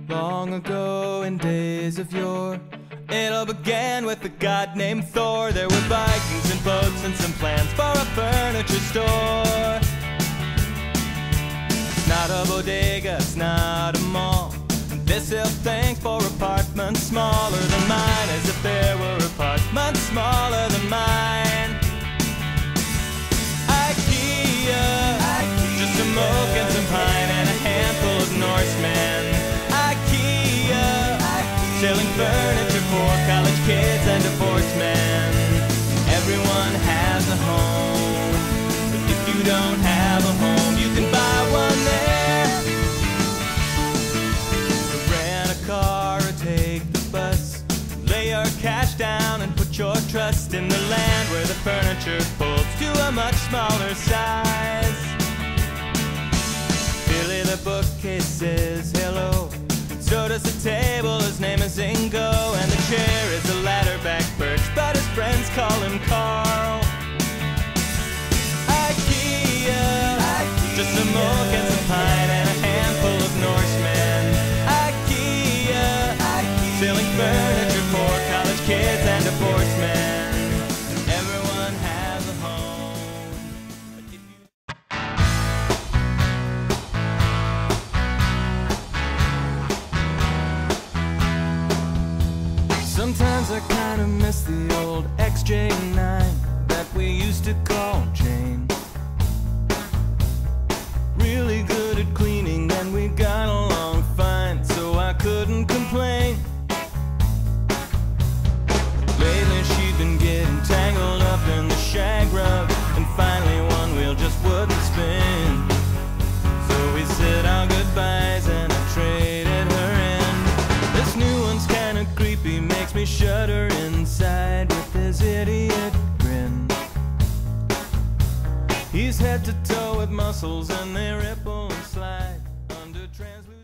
Long ago in days of yore, it all began with a god named Thor. There were Vikings and boats and some plans for a furniture store. It's not a bodega, it's not a mall. This hill thanks for apartments smaller than mine, as if there were apartments smaller than mine. IKEA, just a moke and some pine and a handful of Norsemen. IKEA, selling furniture for college kids and divorced men. Everyone has a home, but if you don't have a home, you can buy one there. Rent a car or take the bus, lay your cash down and put your trust in the land where the furniture folds to a much smaller size. Billy the bookcase says hello, so does the table, his name is Ingo. And the chair is a ladder-back birch, but his friends call him Carl. IKEA, just a moke and some pine and a handful of Norsemen. IKEA, selling furniture for college kids and divorced men. Everyone has a home, but if you... Sometimes I kinda miss the old XJ9 that we used to call Jane. Really good at cleaning and we got along fine, so I couldn't complain. Lately she'd been getting tangled up in the shag rug, and finally one wheel just wouldn't spin. So we said our goodbyes and I traded her in. This new one's kinda creepy, makes me shudder inside with his idiot grin. He's head to toe with muscles and they ripple and slide under translucent